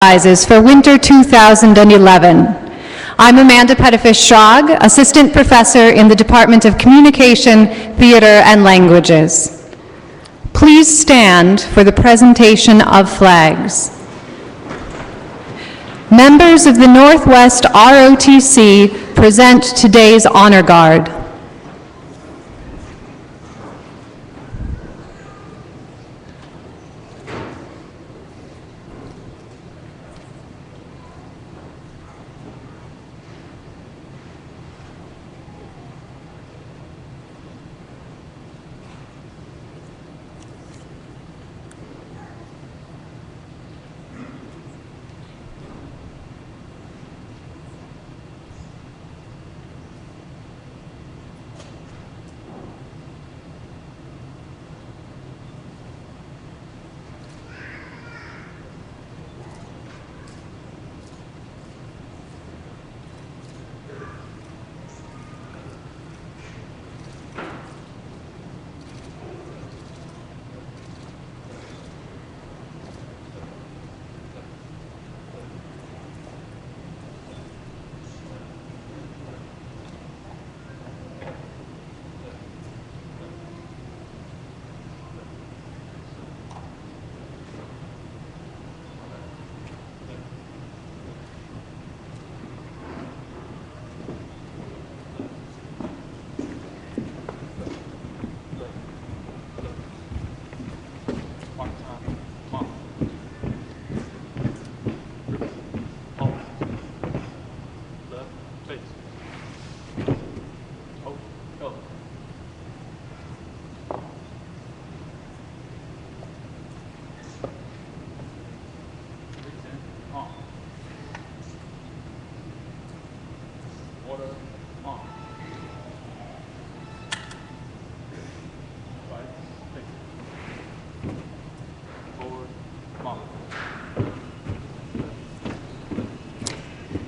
Prizes for Winter 2011. I'm Amanda Pettifish-Schrag, Assistant Professor in the Department of Communication, Theater, and Languages. Please stand for the presentation of flags. Members of the Northwest ROTC present today's Honor Guard.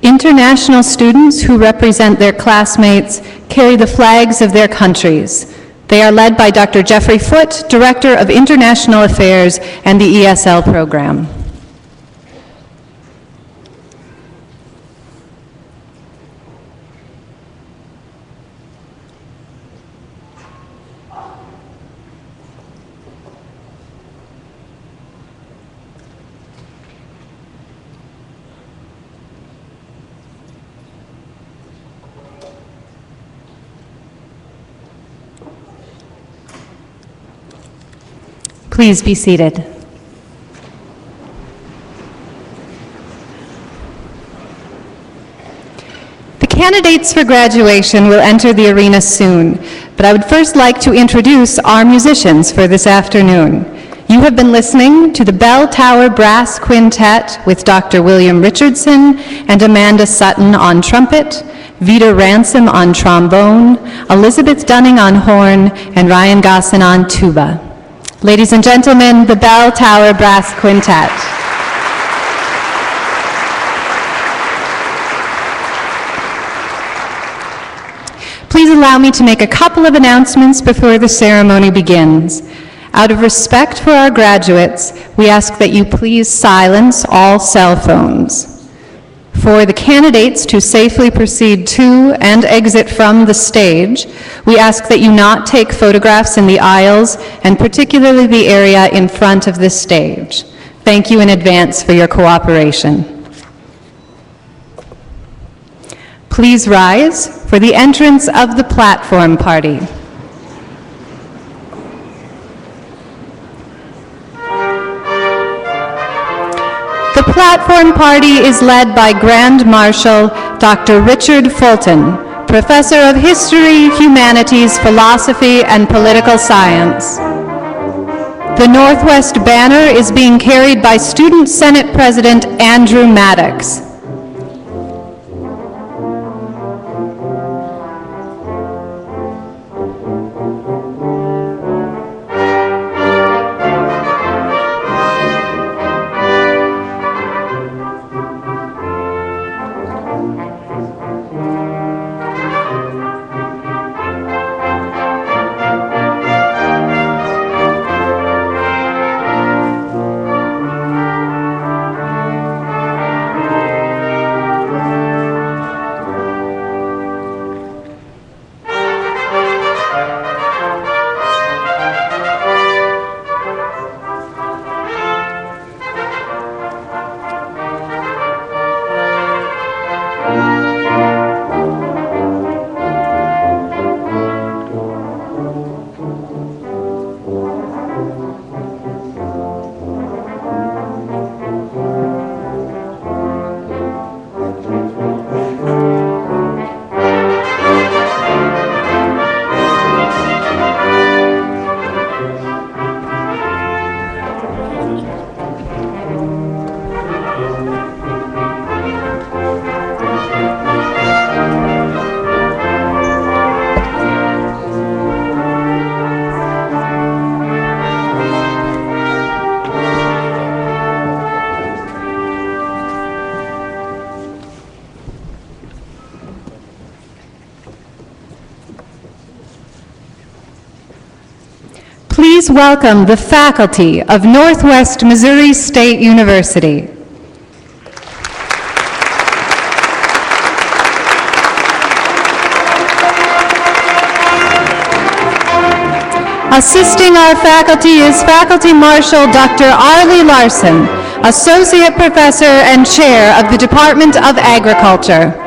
International students who represent their classmates carry the flags of their countries. They are led by Dr. Jeffrey Foote, Director of International Affairs and the ESL program. Please be seated. The candidates for graduation will enter the arena soon, but I would first like to introduce our musicians for this afternoon. You have been listening to the Bell Tower Brass Quintet with Dr. William Richardson and Amanda Sutton on trumpet, Vita Ransom on trombone, Elizabeth Dunning on horn, and Ryan Gosson on tuba. Ladies and gentlemen, the Bell Tower Brass Quintet. Please allow me to make a couple of announcements before the ceremony begins. Out of respect for our graduates, we ask that you please silence all cell phones. For the candidates to safely proceed to and exit from the stage, we ask that you not take photographs in the aisles and particularly the area in front of the stage. Thank you in advance for your cooperation. Please rise for the entrance of the platform party. The platform party is led by Grand Marshal Dr. Richard Fulton, Professor of History, Humanities, Philosophy, and Political Science. The Northwest banner is being carried by Student Senate President Andrew Maddox. Please welcome the faculty of Northwest Missouri State University. Assisting our faculty is Faculty Marshal Dr. Arlie Larson, Associate Professor and Chair of the Department of Agriculture.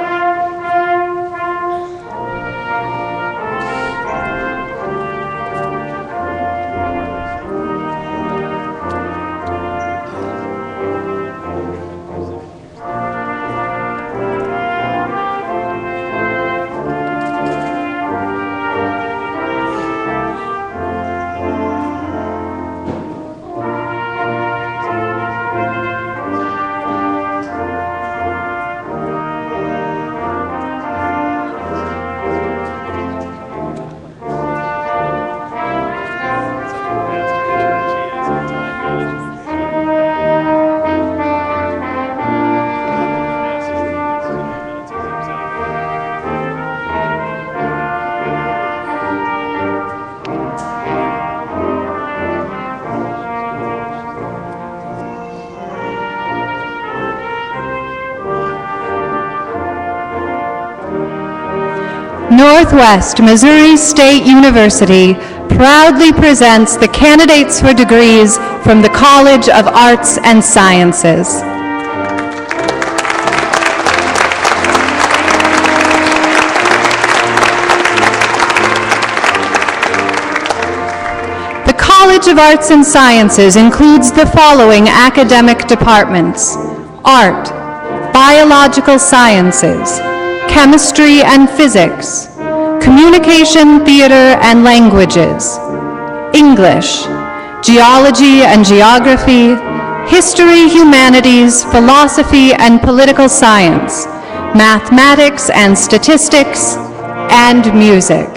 Northwest Missouri State University proudly presents the candidates for degrees from the College of Arts and Sciences. The College of Arts and Sciences includes the following academic departments: Art, Biological Sciences, Chemistry and Physics, Communication, Theater and Languages, English, Geology and Geography, History, Humanities, Philosophy and Political Science, Mathematics and Statistics, and Music.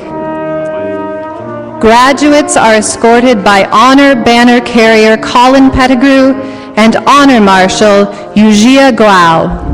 Graduates are escorted by Honor Banner Carrier Colin Pettigrew and Honor Marshal Yujia Guao.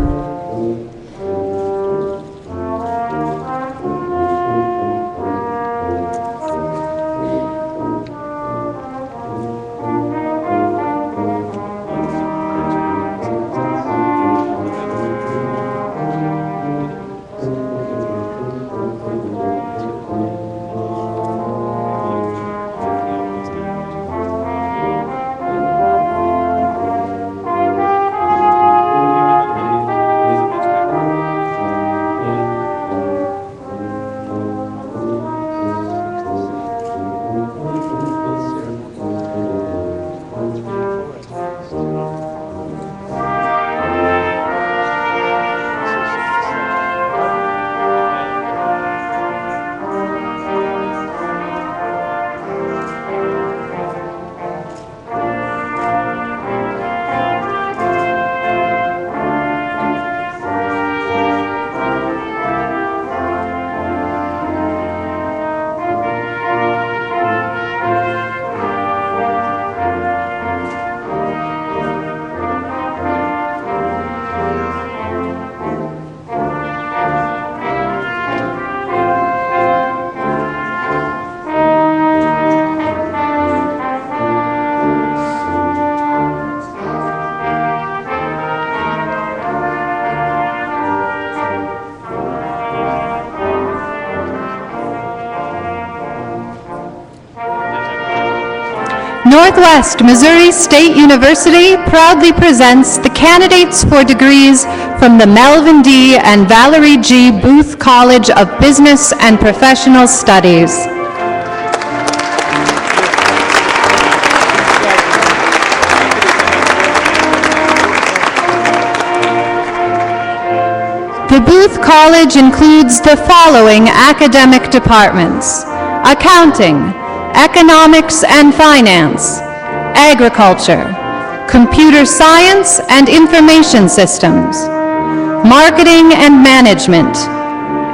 Northwest Missouri State University proudly presents the candidates for degrees from the Melvin D. and Valerie G. Booth College of Business and Professional Studies. The Booth College includes the following academic departments: Accounting, Economics and Finance, Agriculture, Computer Science and Information Systems, Marketing and Management,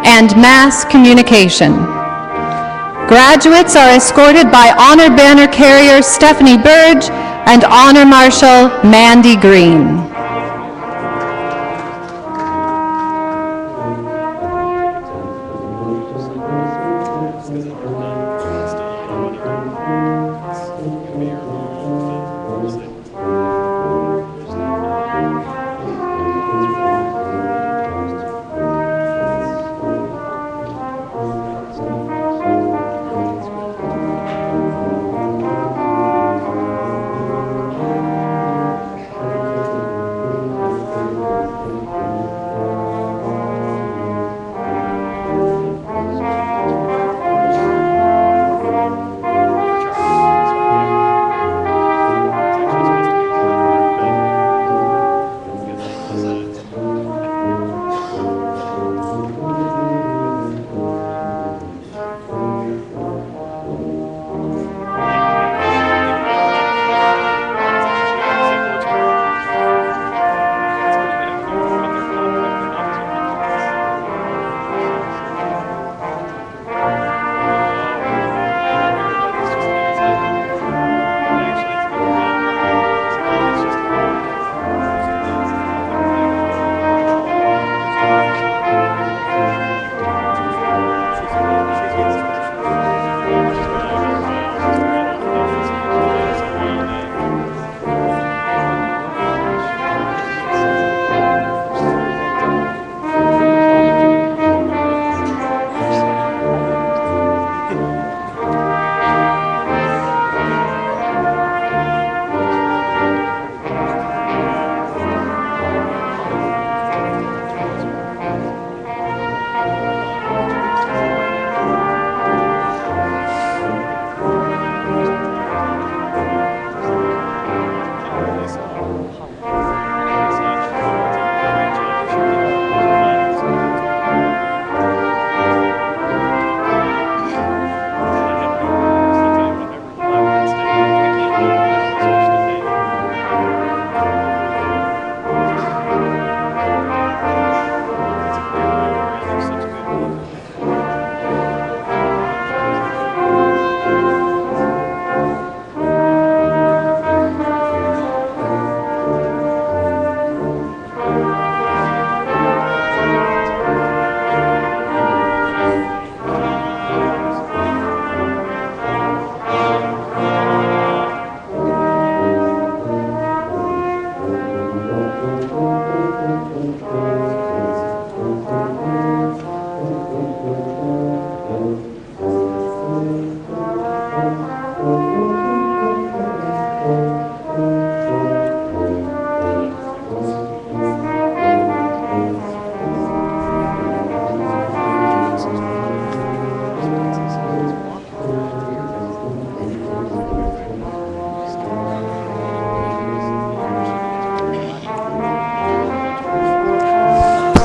and Mass Communication. Graduates are escorted by Honor Banner Carrier Stephanie Burge and Honor Marshal Mandy Green.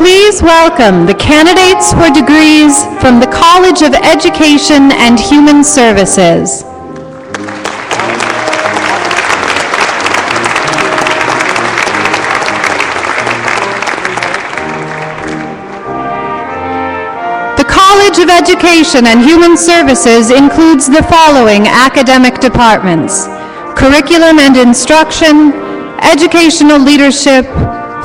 Please welcome the candidates for degrees from the College of Education and Human Services. The College of Education and Human Services includes the following academic departments: Curriculum and Instruction, Educational Leadership,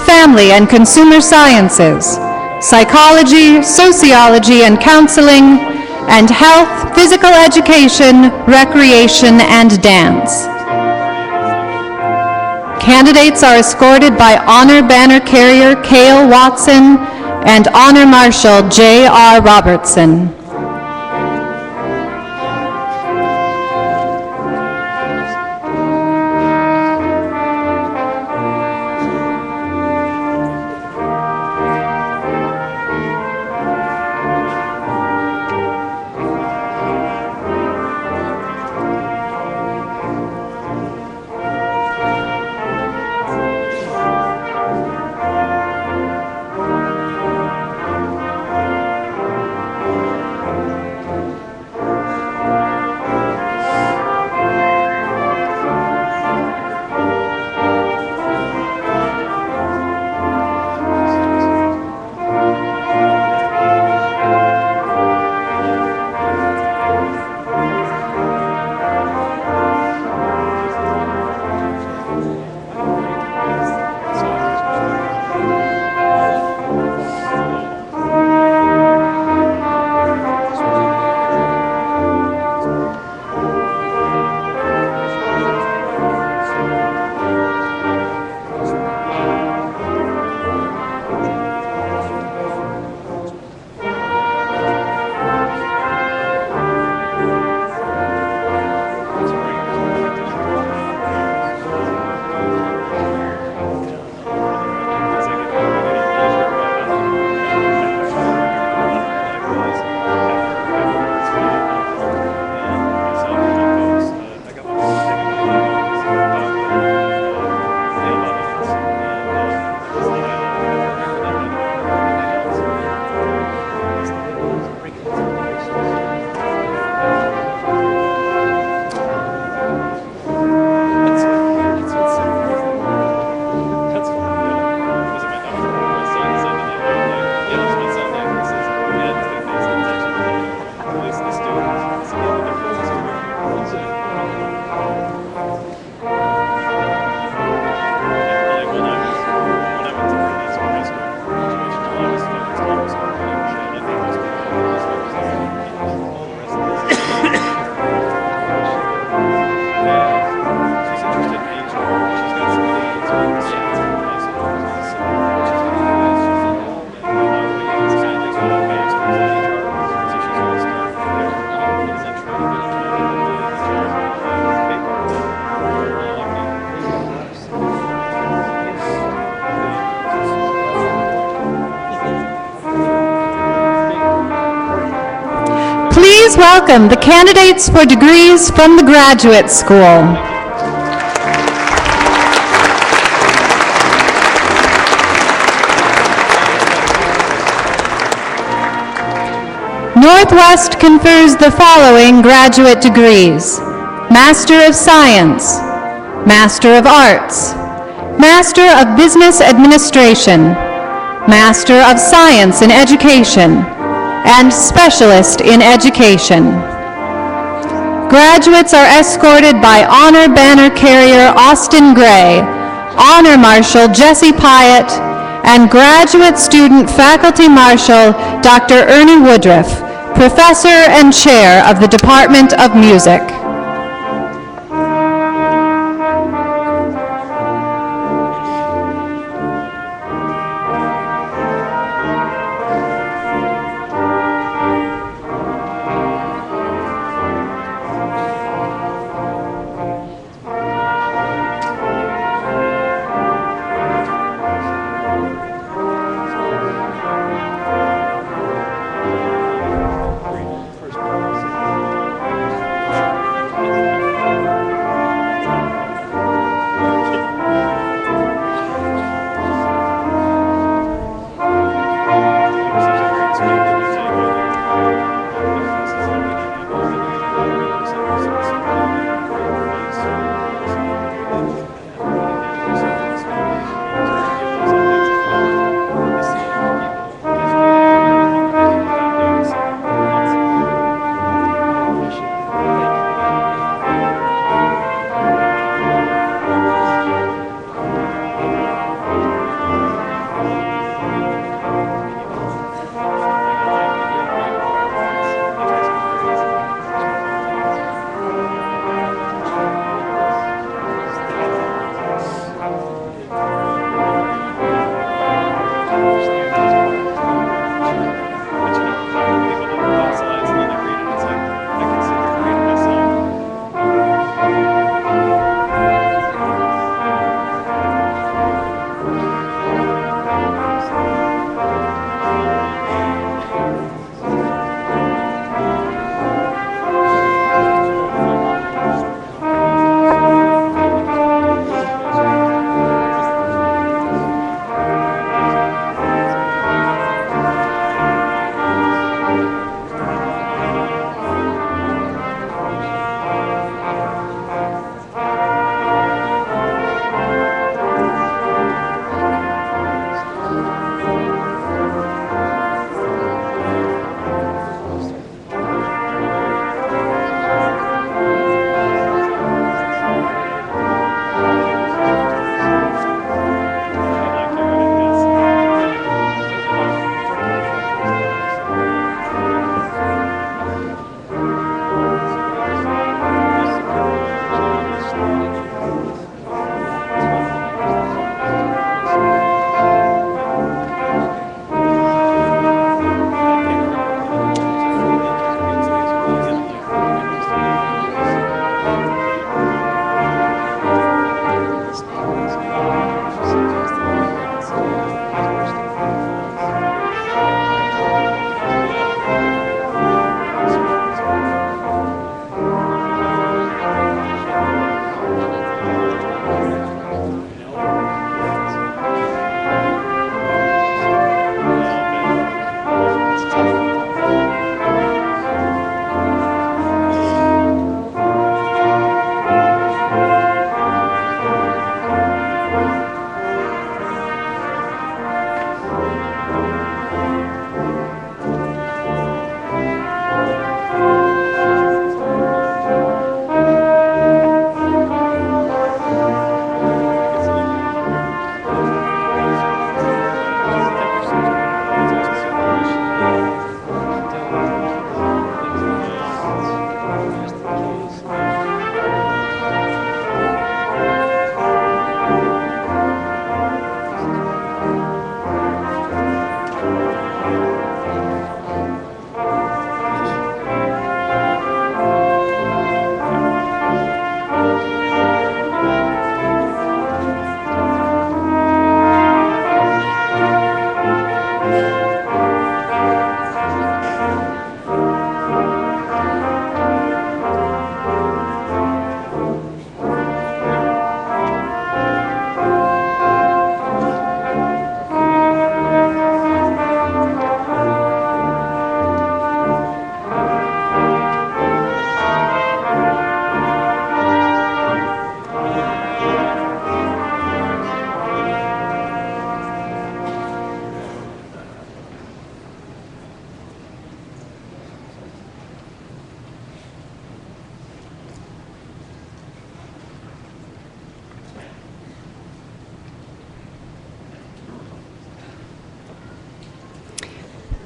Family and Consumer Sciences, Psychology, Sociology and Counseling, and Health, Physical Education, Recreation, and Dance. Candidates are escorted by Honor Banner Carrier Cale Watson and Honor Marshal J.R. Robertson. Please welcome the candidates for degrees from the Graduate School. Northwest confers the following graduate degrees: Master of Science, Master of Arts, Master of Business Administration, Master of Science in Education, and Specialist in Education. Graduates are escorted by Honor Banner Carrier Austin Gray, Honor Marshal Jesse Pyatt, and Graduate Student Faculty Marshal Dr. Ernie Woodruff, Professor and Chair of the Department of Music.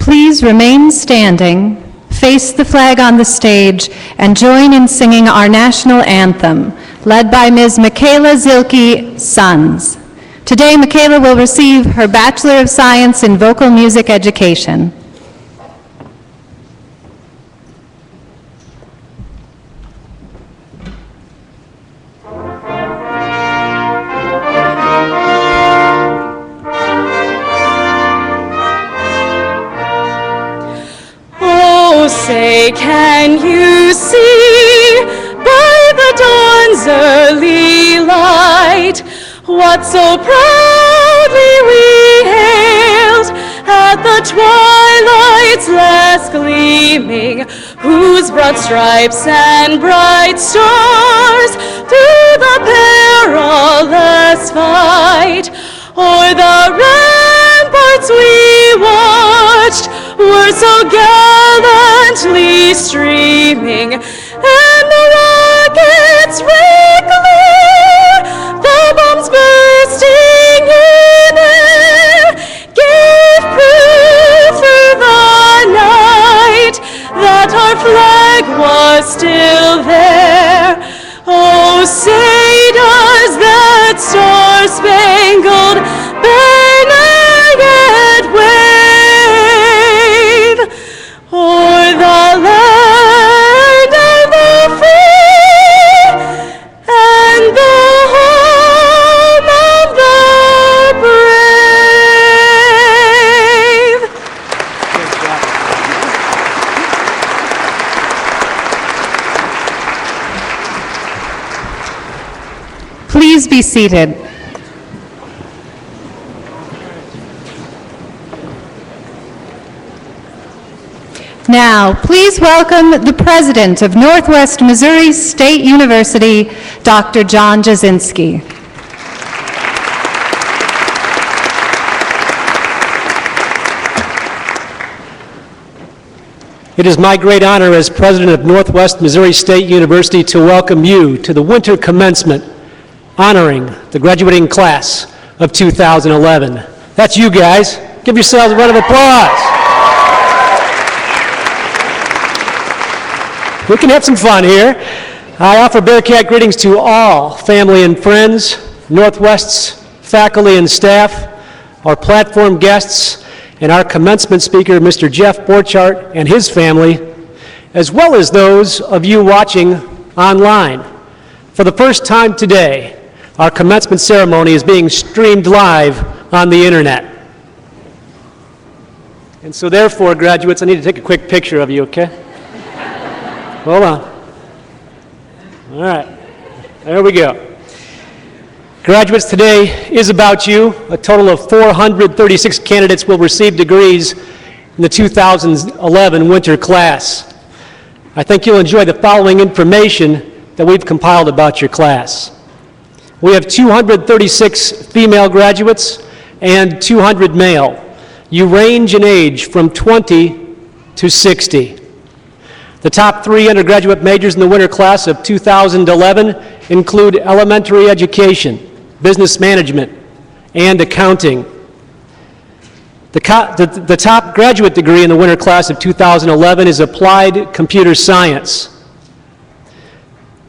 Please remain standing, face the flag on the stage, and join in singing our national anthem, led by Ms. Michaela Zilke, Sons. Today, Michaela will receive her Bachelor of Science in Vocal Music Education. Say, can you see by the dawn's early light what so proudly we hailed at the twilight's last gleaming, whose broad stripes and bright stars through the perilous fight o'er the ramparts we watched were so gallantly streaming, and the rockets' red glare, the bombs bursting in air, gave proof through the night that our flag was still there. Oh, say does that star-spangled banner yet wave o'er the land of the free and the home of the brave? Please be seated. Now, please welcome the President of Northwest Missouri State University, Dr. John Jasinski. It is my great honor as President of Northwest Missouri State University to welcome you to the Winter Commencement, honoring the graduating class of 2011. That's you guys. Give yourselves a round of applause. We can have some fun here. I offer Bearcat greetings to all family and friends, Northwest's faculty and staff, our platform guests, and our commencement speaker, Mr. Jeff Borchardt, and his family, as well as those of you watching online. For the first time today, our commencement ceremony is being streamed live on the internet. And so therefore, graduates, I need to take a quick picture of you, okay? Hold on. All right. There we go. Graduates, today is about you. A total of 436 candidates will receive degrees in the 2011 winter class. I think you'll enjoy the following information that we've compiled about your class. We have 236 female graduates and 200 male. You range in age from 20 to 60. The top 3 undergraduate majors in the winter class of 2011 include elementary education, business management, and accounting. The top graduate degree in the winter class of 2011 is applied computer science.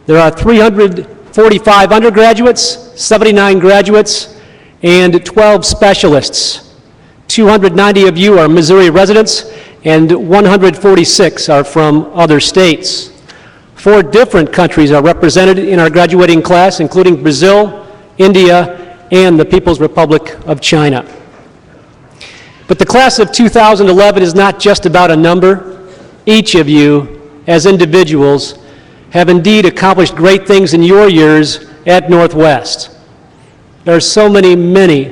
There are 345 undergraduates, 79 graduates, and 12 specialists. 290 of you are Missouri residents, and 146 are from other states. 4 different countries are represented in our graduating class, including Brazil, India, and the People's Republic of China. But the class of 2011 is not just about a number. Each of you, as individuals, have indeed accomplished great things in your years at Northwest. There are so many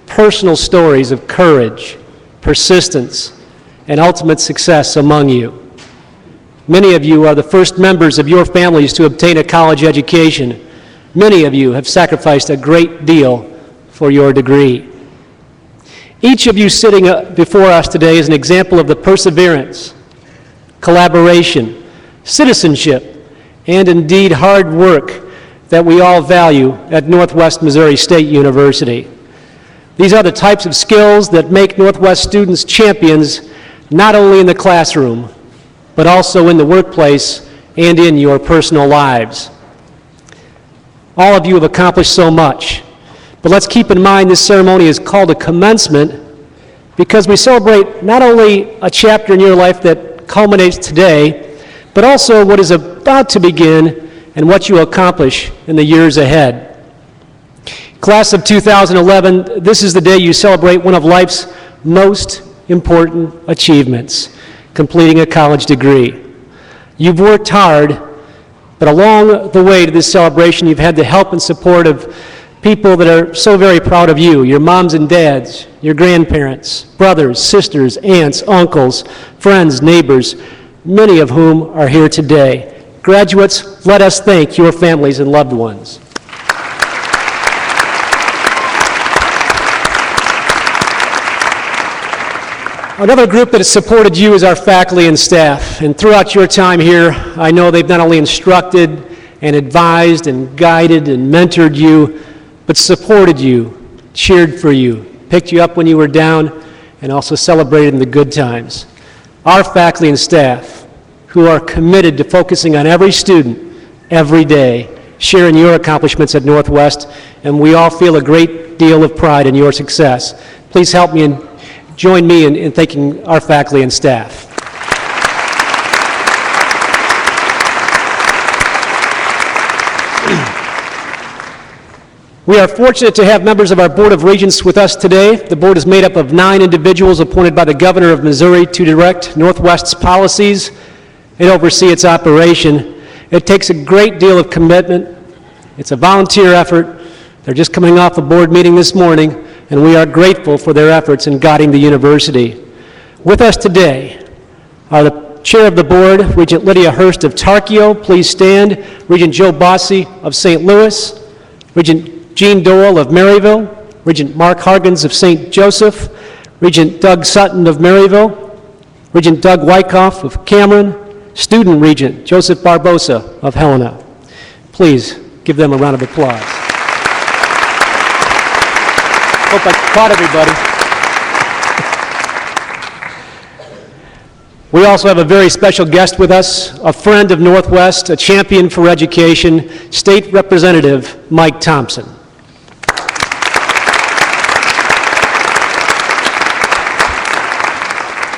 personal stories of courage, persistence, and ultimate success among you. Many of you are the first members of your families to obtain a college education. Many of you have sacrificed a great deal for your degree. Each of you sitting before us today is an example of the perseverance, collaboration, citizenship, and indeed hard work that we all value at Northwest Missouri State University. These are the types of skills that make Northwest students champions not only in the classroom, but also in the workplace and in your personal lives. All of you have accomplished so much, but let's keep in mind this ceremony is called a commencement because we celebrate not only a chapter in your life that culminates today, but also what is about to begin and what you accomplish in the years ahead. Class of 2011, this is the day you celebrate one of life's most important achievements, completing a college degree. You've worked hard, but along the way to this celebration, you've had the help and support of people that are so very proud of you, your moms and dads, your grandparents, brothers, sisters, aunts, uncles, friends, neighbors, many of whom are here today. Graduates, let us thank your families and loved ones. Another group that has supported you is our faculty and staff. And throughout your time here, I know they've not only instructed and advised and guided and mentored you, but supported you, cheered for you, picked you up when you were down, and also celebrated in the good times. Our faculty and staff, who are committed to focusing on every student every day, sharing your accomplishments at Northwest, and we all feel a great deal of pride in your success. Please help me and join me in thanking our faculty and staff. We are fortunate to have members of our Board of Regents with us today. The board is made up of 9 individuals appointed by the Governor of Missouri to direct Northwest's policies and oversee its operation. It takes a great deal of commitment. It's a volunteer effort. They're just coming off a board meeting this morning, and we are grateful for their efforts in guiding the university. With us today are the Chair of the Board, Regent Lydia Hurst of Tarkio. Please stand. Regent Joe Bossi of St. Louis. Regent Jean Dole of Maryville, Regent Mark Hargens of St. Joseph, Regent Doug Sutton of Maryville, Regent Doug Wyckoff of Cameron, Student Regent Joseph Barbosa of Helena. Please give them a round of applause. Hope I caught everybody. We also have a very special guest with us, a friend of Northwest, a champion for education, State Representative Mike Thompson.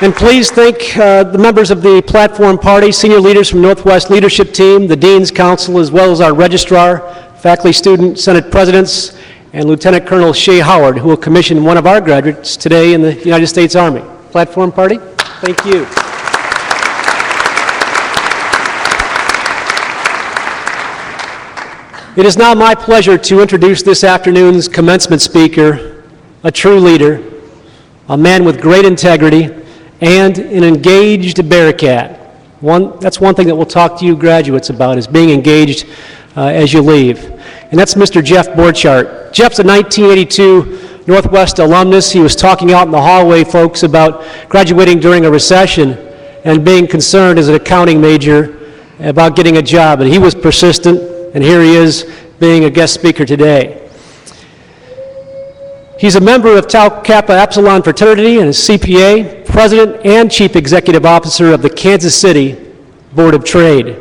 And please thank the members of the Platform Party, senior leaders from Northwest Leadership Team, the Dean's Council, as well as our Registrar, Faculty, Student, Senate Presidents, and Lieutenant Colonel Shea Howard, who will commission one of our graduates today in the United States Army. Platform Party, thank you. It is now my pleasure to introduce this afternoon's commencement speaker, a true leader, a man with great integrity, and an engaged Bearcat. That's one thing that we'll talk to you graduates about, is being engaged as you leave. And that's Mr. Jeff Borchardt. Jeff's a 1982 Northwest alumnus. He was talking out in the hallway, folks, about graduating during a recession and being concerned as an accounting major about getting a job. And he was persistent, and here he is being a guest speaker today. He's a member of Tau Kappa Epsilon fraternity and is CPA, President and Chief Executive Officer of the Kansas City Board of Trade.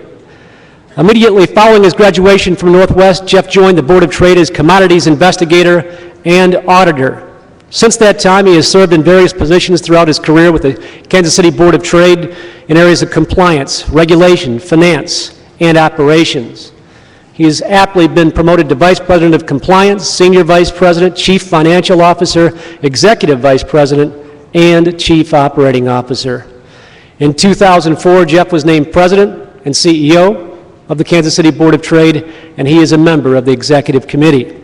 Immediately following his graduation from Northwest, Jeff joined the Board of Trade as Commodities Investigator and Auditor. Since that time, he has served in various positions throughout his career with the Kansas City Board of Trade in areas of compliance, regulation, finance, and operations. He has aptly been promoted to Vice President of Compliance, Senior Vice President, Chief Financial Officer, Executive Vice President, and Chief Operating Officer. In 2004, Jeff was named President and CEO of the Kansas City Board of Trade, and he is a member of the Executive Committee.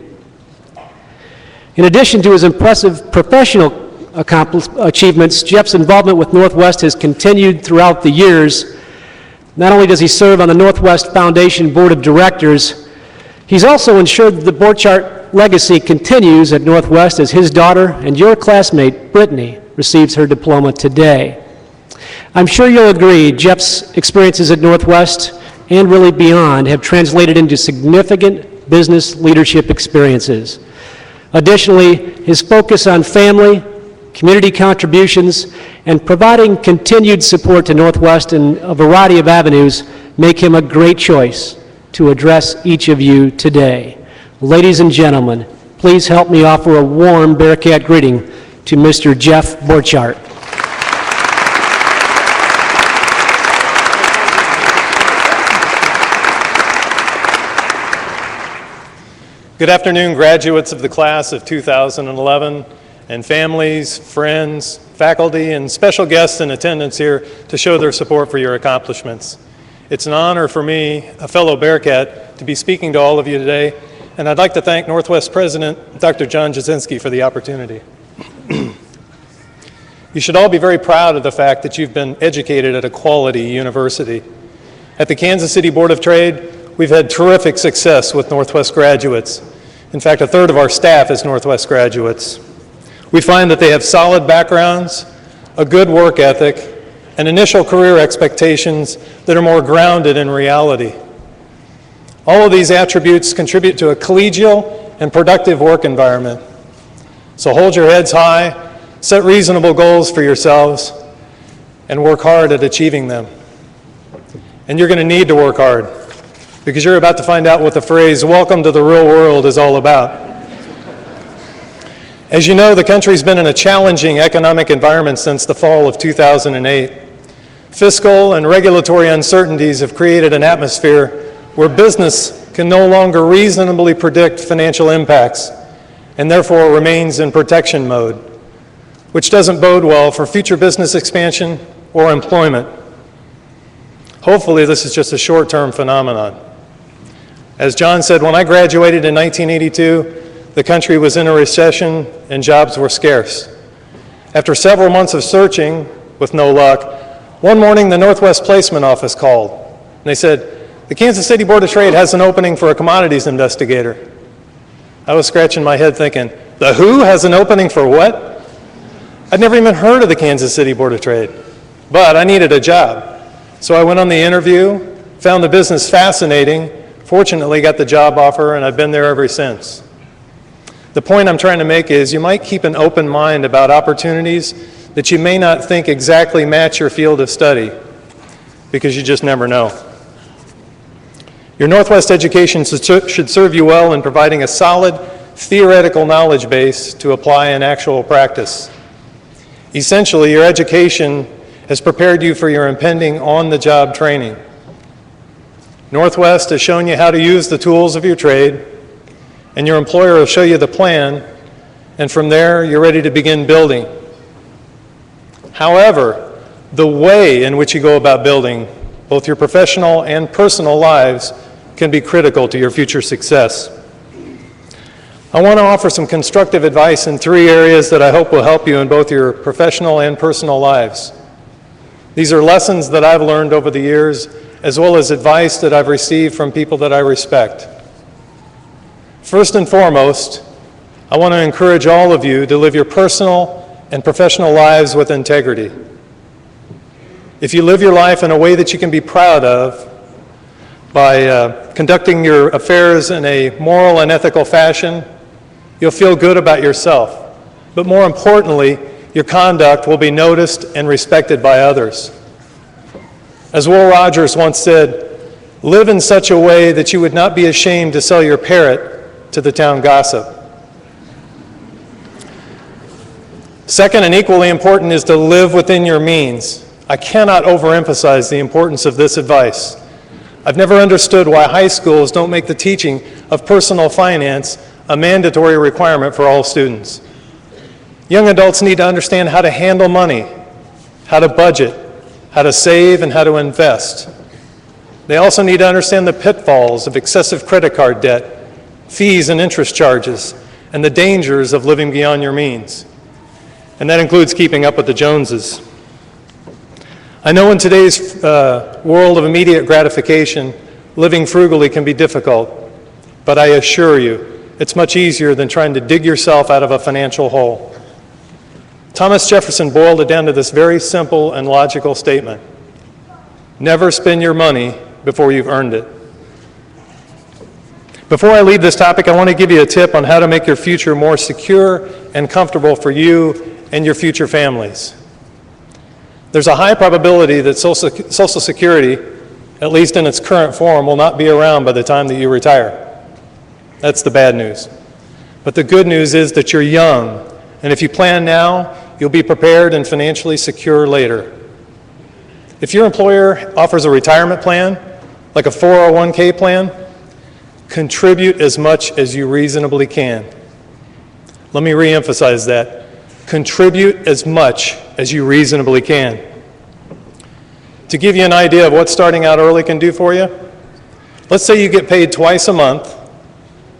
In addition to his impressive professional achievements, Jeff's involvement with Northwest has continued throughout the years. Not only does he serve on the Northwest Foundation Board of Directors, he's also ensured that the Borchardt legacy continues at Northwest as his daughter and your classmate, Brittany, receives her diploma today. I'm sure you'll agree Jeff's experiences at Northwest and really beyond have translated into significant business leadership experiences. Additionally, his focus on family community contributions, and providing continued support to Northwest in a variety of avenues make him a great choice to address each of you today. Ladies and gentlemen, please help me offer a warm Bearcat greeting to Mr. Jeff Borchardt. Good afternoon, graduates of the class of 2011, and families, friends, faculty, and special guests in attendance here to show their support for your accomplishments. It's an honor for me, a fellow Bearcat, to be speaking to all of you today, and I'd like to thank Northwest President Dr. John Jasinski for the opportunity. You should all be very proud of the fact that you've been educated at a quality university. At the Kansas City Board of Trade, we've had terrific success with Northwest graduates. In fact, a third of our staff is Northwest graduates. We find that they have solid backgrounds, a good work ethic, and initial career expectations that are more grounded in reality. All of these attributes contribute to a collegial and productive work environment. So hold your heads high, set reasonable goals for yourselves, and work hard at achieving them. And you're going to need to work hard, because you're about to find out what the phrase, "welcome to the real world," is all about. As you know, the country's been in a challenging economic environment since the fall of 2008. Fiscal and regulatory uncertainties have created an atmosphere where business can no longer reasonably predict financial impacts and therefore remains in protection mode, which doesn't bode well for future business expansion or employment. Hopefully, this is just a short-term phenomenon. As John said, when I graduated in 1982, the country was in a recession and jobs were scarce. After several months of searching with no luck, one morning the Northwest Placement Office called. And they said, "The Kansas City Board of Trade has an opening for a commodities investigator." I was scratching my head thinking, the who has an opening for what? I'd never even heard of the Kansas City Board of Trade, but I needed a job. So I went on the interview, found the business fascinating, fortunately got the job offer, and I've been there ever since. The point I'm trying to make is you might keep an open mind about opportunities that you may not think exactly match your field of study, because you just never know. Your Northwest education should serve you well in providing a solid theoretical knowledge base to apply in actual practice. Essentially, your education has prepared you for your impending on-the-job training. Northwest has shown you how to use the tools of your trade, and your employer will show you the plan, and from there, you're ready to begin building. However, the way in which you go about building both your professional and personal lives can be critical to your future success. I want to offer some constructive advice in 3 areas that I hope will help you in both your professional and personal lives. These are lessons that I've learned over the years, as well as advice that I've received from people that I respect. First and foremost, I want to encourage all of you to live your personal and professional lives with integrity. If you live your life in a way that you can be proud of, by conducting your affairs in a moral and ethical fashion, you'll feel good about yourself. But more importantly, your conduct will be noticed and respected by others. As Will Rogers once said, "Live in such a way that you would not be ashamed to sell your parrot to the town gossip." Second, and equally important, is to live within your means. I cannot overemphasize the importance of this advice. I've never understood why high schools don't make the teaching of personal finance a mandatory requirement for all students. Young adults need to understand how to handle money, how to budget, how to save, and how to invest. They also need to understand the pitfalls of excessive credit card debt, fees and interest charges, and the dangers of living beyond your means. And that includes keeping up with the Joneses. I know in today's world of immediate gratification, living frugally can be difficult, but I assure you, it's much easier than trying to dig yourself out of a financial hole. Thomas Jefferson boiled it down to this very simple and logical statement: never spend your money before you've earned it. Before I leave this topic, I want to give you a tip on how to make your future more secure and comfortable for you and your future families. There's a high probability that Social Security, at least in its current form, will not be around by the time that you retire. That's the bad news. But the good news is that you're young, and if you plan now, you'll be prepared and financially secure later. If your employer offers a retirement plan, like a 401k plan, contribute as much as you reasonably can. Let me reemphasize that. Contribute as much as you reasonably can. To give you an idea of what starting out early can do for you, let's say you get paid twice a month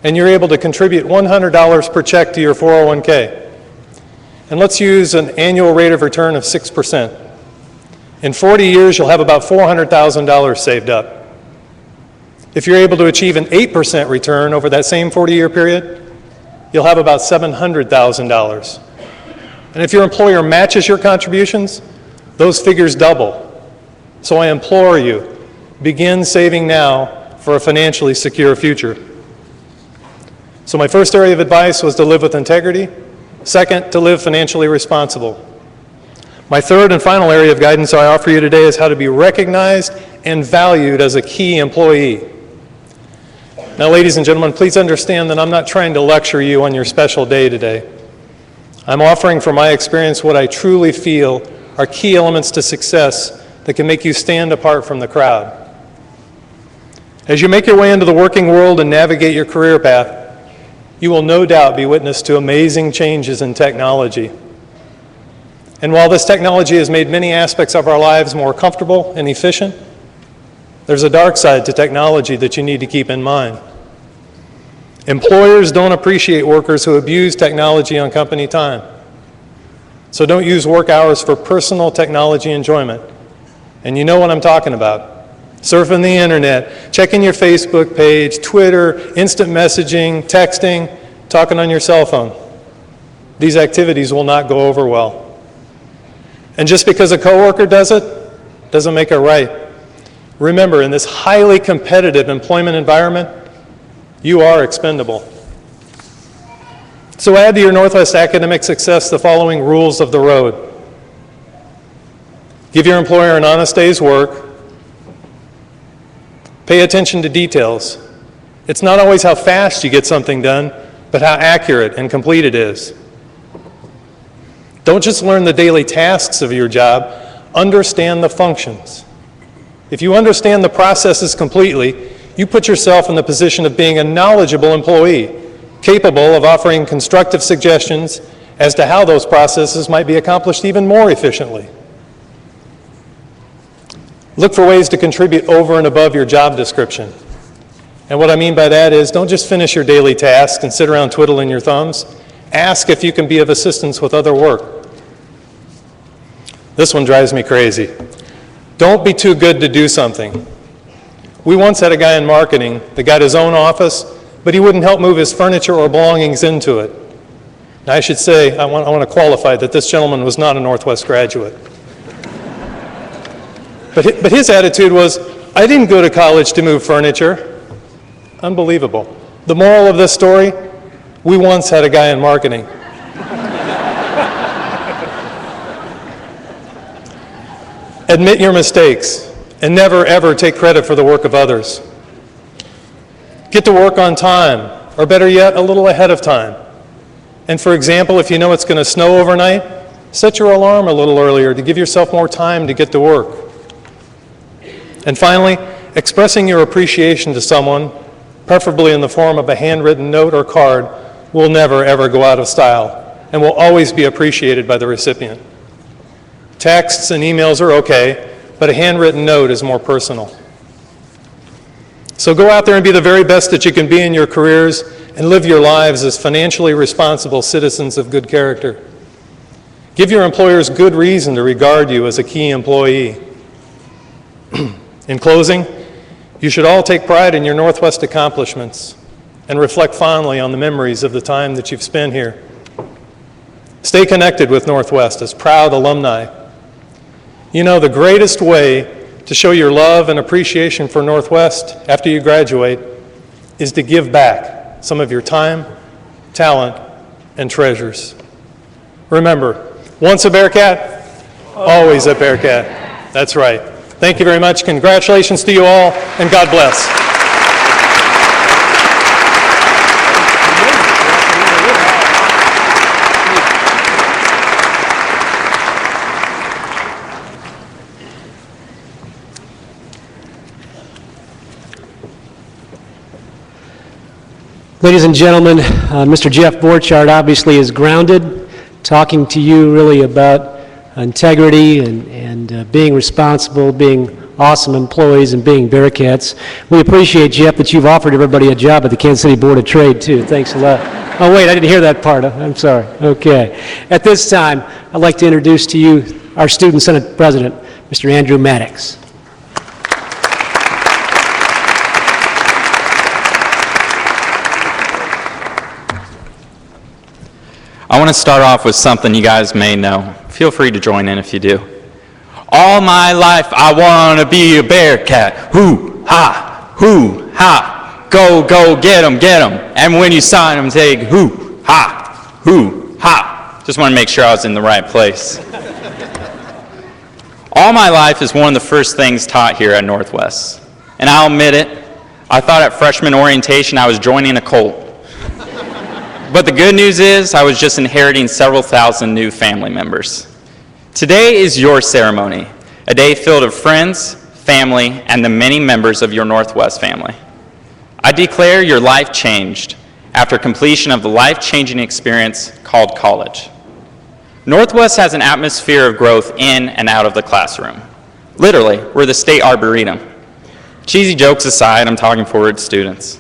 and you're able to contribute $100 per check to your 401k. And let's use an annual rate of return of 6%. In 40 years, you'll have about $400,000 saved up. If you're able to achieve an 8% return over that same 40-year period, you'll have about $700,000. And if your employer matches your contributions, those figures double. So I implore you, begin saving now for a financially secure future. So my first area of advice was to live with integrity. Second, to live financially responsible. My third and final area of guidance I offer you today is how to be recognized and valued as a key employee. Now, ladies and gentlemen, please understand that I'm not trying to lecture you on your special day today. I'm offering from my experience what I truly feel are key elements to success that can make you stand apart from the crowd. As you make your way into the working world and navigate your career path, you will no doubt be witness to amazing changes in technology. And while this technology has made many aspects of our lives more comfortable and efficient, there's a dark side to technology that you need to keep in mind. Employers don't appreciate workers who abuse technology on company time. So don't use work hours for personal technology enjoyment. And you know what I'm talking about. Surfing the internet, checking your Facebook page, Twitter, instant messaging, texting, talking on your cell phone. These activities will not go over well. And just because a coworker does it, doesn't make it right. Remember, in this highly competitive employment environment, you are expendable. So add to your Northwest academic success the following rules of the road. Give your employer an honest day's work. Pay attention to details. It's not always how fast you get something done, but how accurate and complete it is. Don't just learn the daily tasks of your job, understand the functions. If you understand the processes completely, you put yourself in the position of being a knowledgeable employee, capable of offering constructive suggestions as to how those processes might be accomplished even more efficiently. Look for ways to contribute over and above your job description. And what I mean by that is, don't just finish your daily tasks and sit around twiddling your thumbs. Ask if you can be of assistance with other work. This one drives me crazy. Don't be too good to do something. We once had a guy in marketing that got his own office, but he wouldn't help move his furniture or belongings into it. Now, I should say, I want to qualify that this gentleman was not a Northwest graduate. But his attitude was, I didn't go to college to move furniture. Unbelievable. The moral of this story, we once had a guy in marketing. Admit your mistakes and never ever take credit for the work of others. Get to work on time, or better yet, a little ahead of time. And for example, if you know it's going to snow overnight, set your alarm a little earlier to give yourself more time to get to work. And finally, expressing your appreciation to someone, preferably in the form of a handwritten note or card, will never ever go out of style and will always be appreciated by the recipient. Texts and emails are okay, but a handwritten note is more personal. So go out there and be the very best that you can be in your careers and live your lives as financially responsible citizens of good character. Give your employers good reason to regard you as a key employee. In closing, you should all take pride in your Northwest accomplishments and reflect fondly on the memories of the time that you've spent here. Stay connected with Northwest as proud alumni. You know, the greatest way to show your love and appreciation for Northwest after you graduate is to give back some of your time, talent, and treasures. Remember, Once a Bearcat, always a Bearcat. That's right. Thank you very much. Congratulations to you all, and God bless. Ladies and gentlemen, Mr. Jeff Borchardt obviously is grounded, talking to you really about integrity and being responsible, being awesome employees, and being Bearcats. We appreciate, Jeff, that you've offered everybody a job at the Kansas City Board of Trade, too. Thanks a lot. Oh, wait, I didn't hear that part. I'm sorry. Okay. At this time, I'd like to introduce to you our Student Senate President, Mr. Andrew Maddox. I want to start off with something you guys may know. Feel free to join in if you do. All my life I want to be a Bearcat. Hoo, ha, go, go, get 'em, get 'em. And when you sign 'em, take hoo, ha. Just want to make sure I was in the right place. All my life is one of the first things taught here at Northwest. And I'll admit it, I thought at freshman orientation I was joining a cult. But the good news is I was just inheriting several thousand new family members. Today is your ceremony, a day filled with friends, family, and the many members of your Northwest family. I declare your life changed after completion of the life-changing experience called college. Northwest has an atmosphere of growth in and out of the classroom. Literally, we're the state arboretum. Cheesy jokes aside, I'm talking forward students.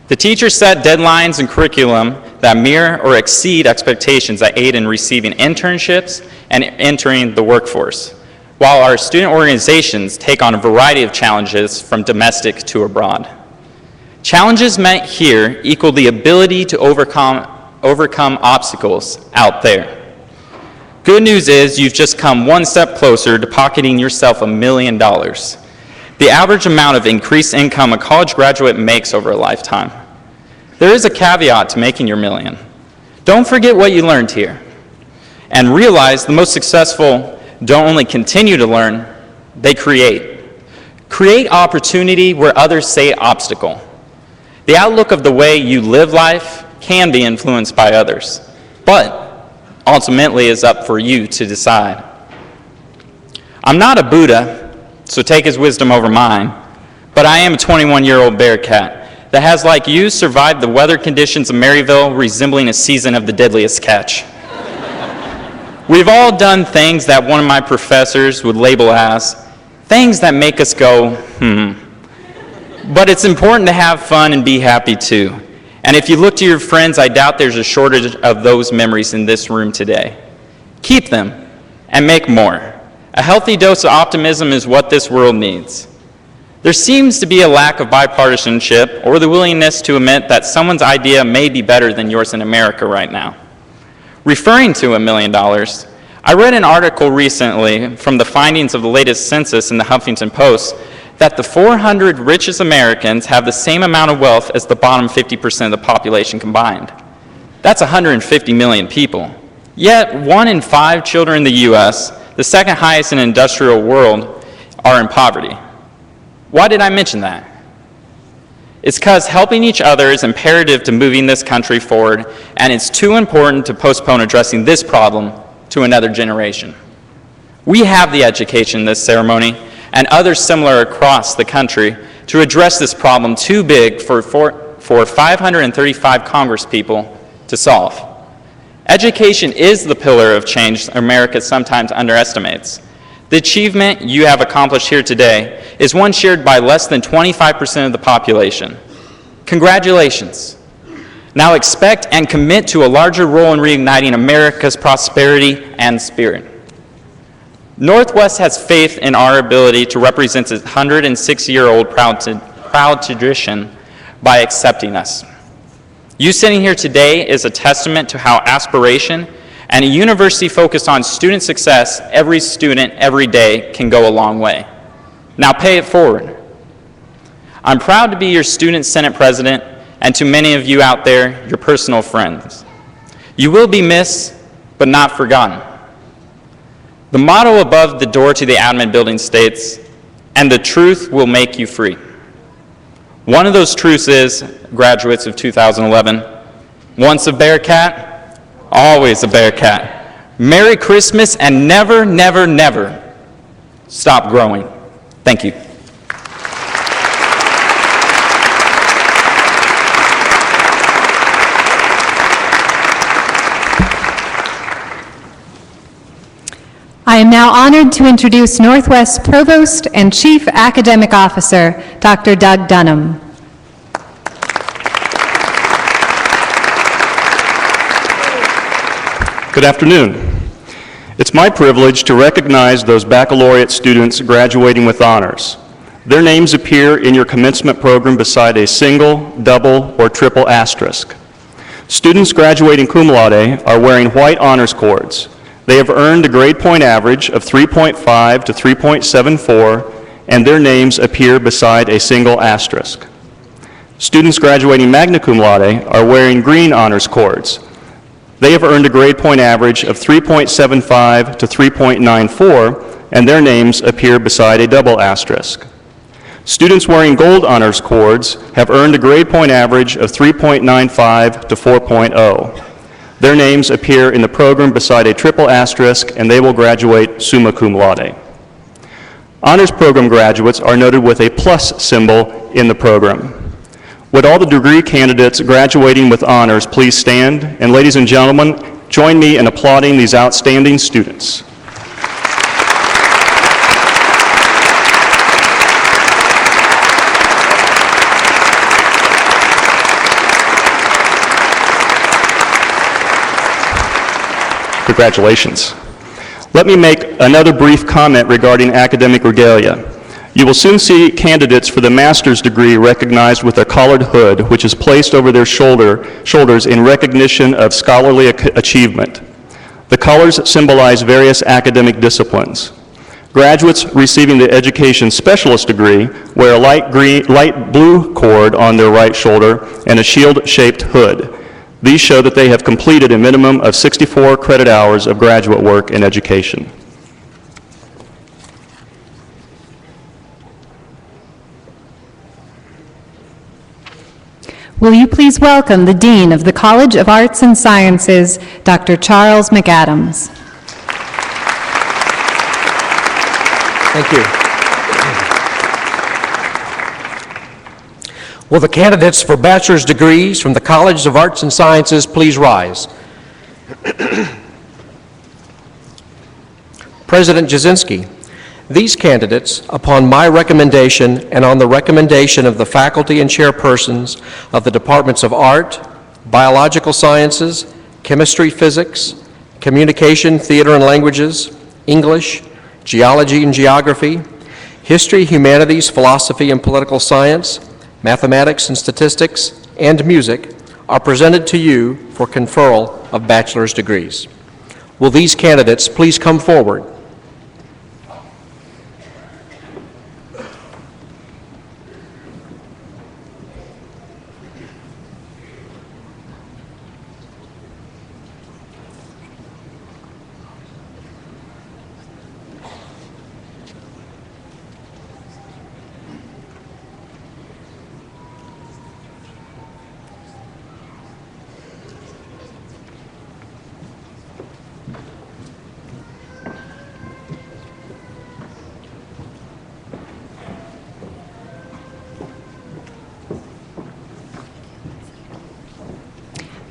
The teachers set deadlines and curriculum that mirror or exceed expectations that aid in receiving internships and entering the workforce, while our student organizations take on a variety of challenges from domestic to abroad. Challenges met here equal the ability to overcome obstacles out there. Good news is you've just come one step closer to pocketing yourself $1 million. The average amount of increased income a college graduate makes over a lifetime. There is a caveat to making your million. Don't forget what you learned here. And realize the most successful don't only continue to learn, they create. Create opportunity where others say obstacle. The outlook of the way you live life can be influenced by others, but ultimately is up for you to decide. I'm not a Buddha, so take his wisdom over mine, but I am a 21-year-old Bearcat that has, like you, survived the weather conditions of Maryville, resembling a season of the deadliest catch. We've all done things that one of my professors would label as things that make us go, But it's important to have fun and be happy too. And if you look to your friends, I doubt there's a shortage of those memories in this room today. Keep them and make more. A healthy dose of optimism is what this world needs. There seems to be a lack of bipartisanship or the willingness to admit that someone's idea may be better than yours in America right now. Referring to $1 million, I read an article recently from the findings of the latest census in the Huffington Post that the 400 richest Americans have the same amount of wealth as the bottom 50% of the population combined. That's 150 million people. Yet 1 in 5 children in the U.S., the second highest in the industrial world, are in poverty. Why did I mention that? It's because helping each other is imperative to moving this country forward, and it's too important to postpone addressing this problem to another generation. We have the education in this ceremony and others similar across the country to address this problem too big for 535 congresspeople to solve. Education is the pillar of change America sometimes underestimates. The achievement you have accomplished here today is one shared by less than 25% of the population. Congratulations. Now expect and commit to a larger role in reigniting America's prosperity and spirit. Northwest has faith in our ability to represent its 106-year-old proud tradition by accepting us. You sitting here today is a testament to how aspiration and a university focused on student success, every student, every day, can go a long way. Now pay it forward. I'm proud to be your Student Senate President, and to many of you out there, your personal friends. You will be missed, but not forgotten. The motto above the door to the admin building states, "And the truth will make you free." One of those truths is, graduates of 2011, once a Bearcat, always a Bearcat. Merry Christmas and never, never, never stop growing. Thank you. I am now honored to introduce Northwest Provost and Chief Academic Officer, Dr. Doug Dunham. Good afternoon. It's my privilege to recognize those baccalaureate students graduating with honors. Their names appear in your commencement program beside a single, double, or triple asterisk. Students graduating cum laude are wearing white honors cords. They have earned a grade point average of 3.5 to 3.74, and their names appear beside a single asterisk. Students graduating magna cum laude are wearing green honors cords. They have earned a grade point average of 3.75 to 3.94, and their names appear beside a double asterisk. Students wearing gold honors cords have earned a grade point average of 3.95 to 4.0. Their names appear in the program beside a triple asterisk, and they will graduate summa cum laude. Honors program graduates are noted with a plus symbol in the program. Would all the degree candidates graduating with honors please stand? And ladies and gentlemen, join me in applauding these outstanding students. Congratulations. Let me make another brief comment regarding academic regalia. You will soon see candidates for the master's degree recognized with a collared hood, which is placed over their shoulders in recognition of scholarly achievement. The colors symbolize various academic disciplines. Graduates receiving the education specialist degree wear a light blue cord on their right shoulder and a shield-shaped hood. These show that they have completed a minimum of 64 credit hours of graduate work in education. Will you please welcome the Dean of the College of Arts and Sciences, Dr. Charles McAdams. Thank you. Will the candidates for bachelor's degrees from the College of Arts and Sciences please rise? President Jasinski, these candidates, upon my recommendation and on the recommendation of the faculty and chairpersons of the Departments of Art, Biological Sciences, Chemistry, Physics, Communication, Theater and Languages, English, Geology and Geography, History, Humanities, Philosophy and Political Science, Mathematics and Statistics, and Music, are presented to you for conferral of bachelor's degrees. Will these candidates please come forward?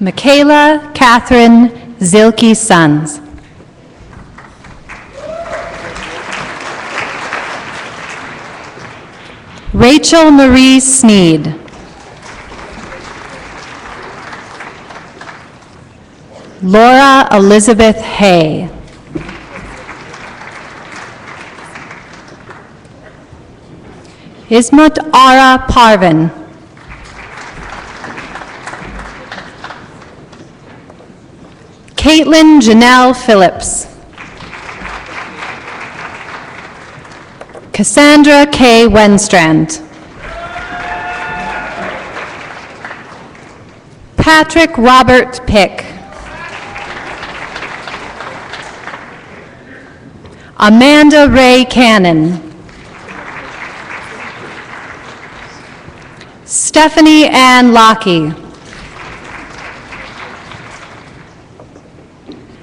Michaela Catherine Zilke Sons. Rachel Marie Sneed. Laura Elizabeth Hay. Ismat Ara Parvin. Caitlin Janelle Phillips. Cassandra K. Wenstrand. Patrick Robert Pick. Amanda Ray Cannon. Stephanie Ann Lockey.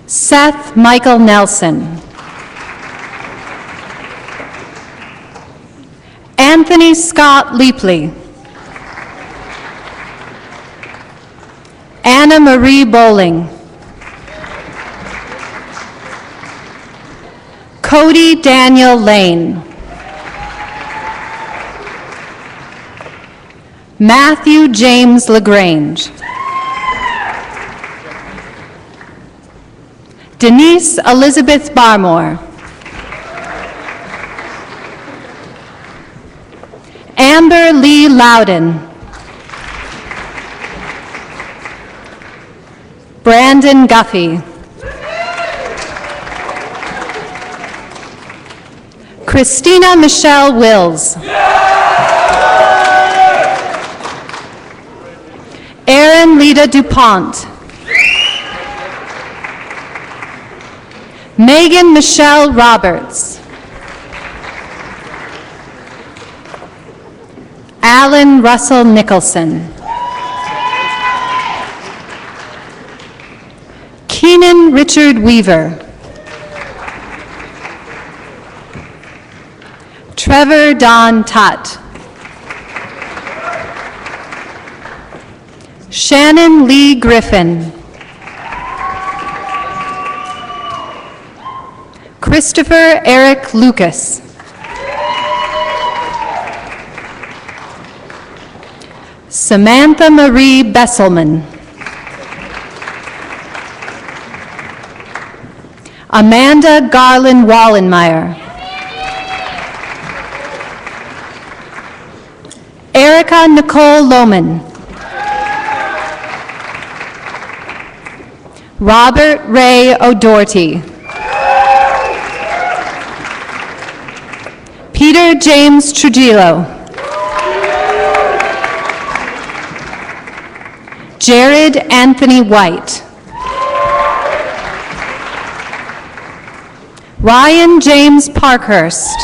Seth Michael Nelson. Anthony Scott Leapley. Anna Marie Bowling. Cody Daniel Lane. Matthew James LaGrange. Denise Elizabeth Barmore. Amber Lee Loudon. Brandon Guffey. Christina Michelle Wills. Erin Lita DuPont. Megan Michelle Roberts. Alan Russell Nicholson. Keenan Richard Weaver. Trevor Don Tutt. Shannon Lee Griffin. Christopher Eric Lucas. Samantha Marie Besselman. Amanda Garland Wallenmeyer. Erica Nicole Lohman. Robert Ray O'Doherty. Peter James Trujillo. Jared Anthony White. Ryan James Parkhurst.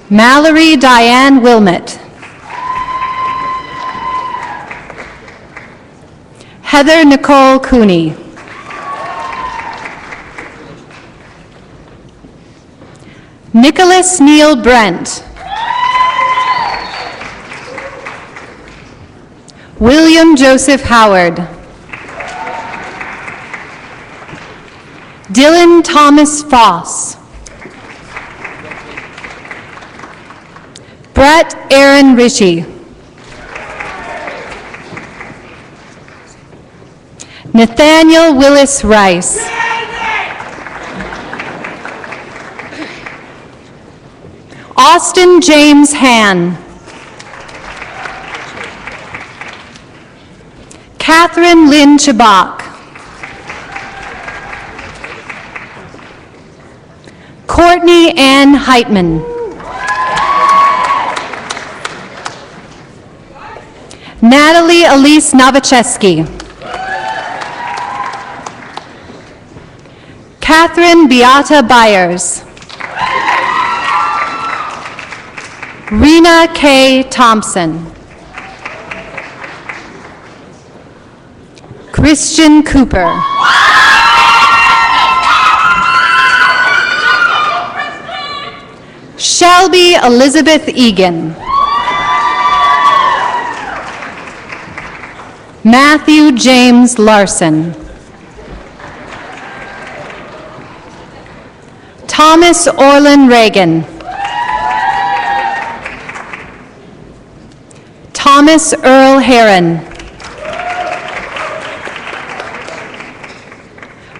Mallory Diane Wilmot. Heather Nicole Cooney. Nicholas Neil Brent. William Joseph Howard. Dylan Thomas Foss. Brett Aaron Ritchie. Nathaniel Willis Rice. Austin James Hann. Catherine Lynn Chabak. Courtney Ann Heitman. Natalie Elise Novicheski. Catherine Beata Byers. Rena K. Thompson. Christian Cooper. Shelby Elizabeth Egan. Matthew James Larson. Thomas Orlin Reagan. Thomas Earl Heron.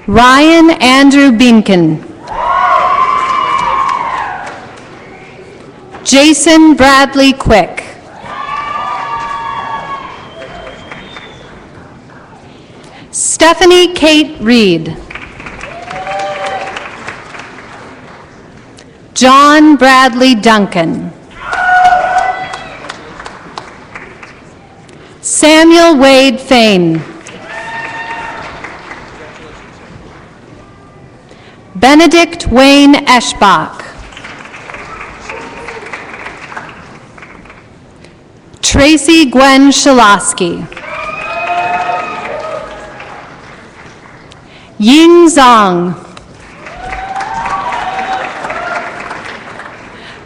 Ryan Andrew Binkin. Jason Bradley Quick. Stephanie Kate Reed. John Bradley Duncan. Samuel Wade Fain. Benedict Wayne Eschbach. Tracy Gwen Shilosky. Ying Zhang.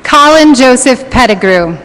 Colin Joseph Pettigrew.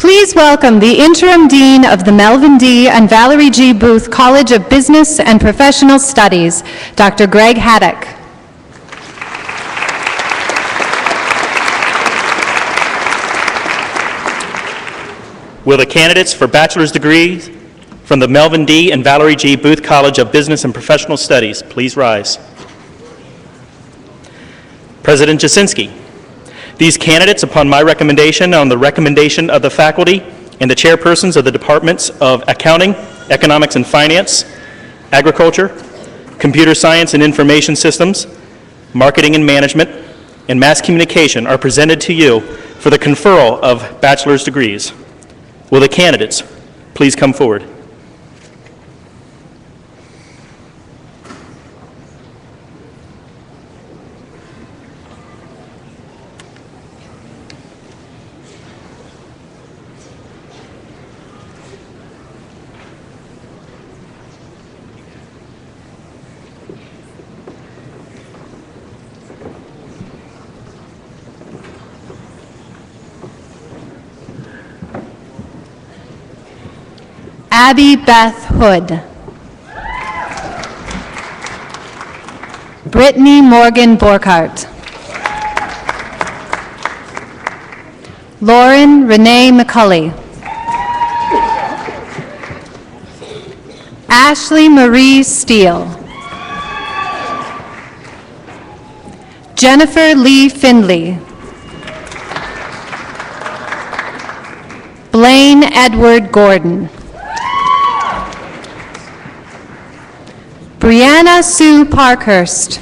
Please welcome the Interim Dean of the Melvin D. and Valerie G. Booth College of Business and Professional Studies, Dr. Greg Haddock. Will the candidates for bachelor's degrees from the Melvin D. and Valerie G. Booth College of Business and Professional Studies please rise? President Jasinski. These candidates, upon my recommendation and on the recommendation of the faculty and the chairpersons of the departments of Accounting, Economics and Finance, Agriculture, Computer Science and Information Systems, Marketing and Management, and Mass Communication, are presented to you for the conferral of bachelor's degrees. Will the candidates please come forward? Abby Beth Hood. Brittany Morgan Borkart. Lauren Renee McCulley. Ashley Marie Steele. Jennifer Lee Findley. Blaine Edward Gordon. Brianna Sue Parkhurst.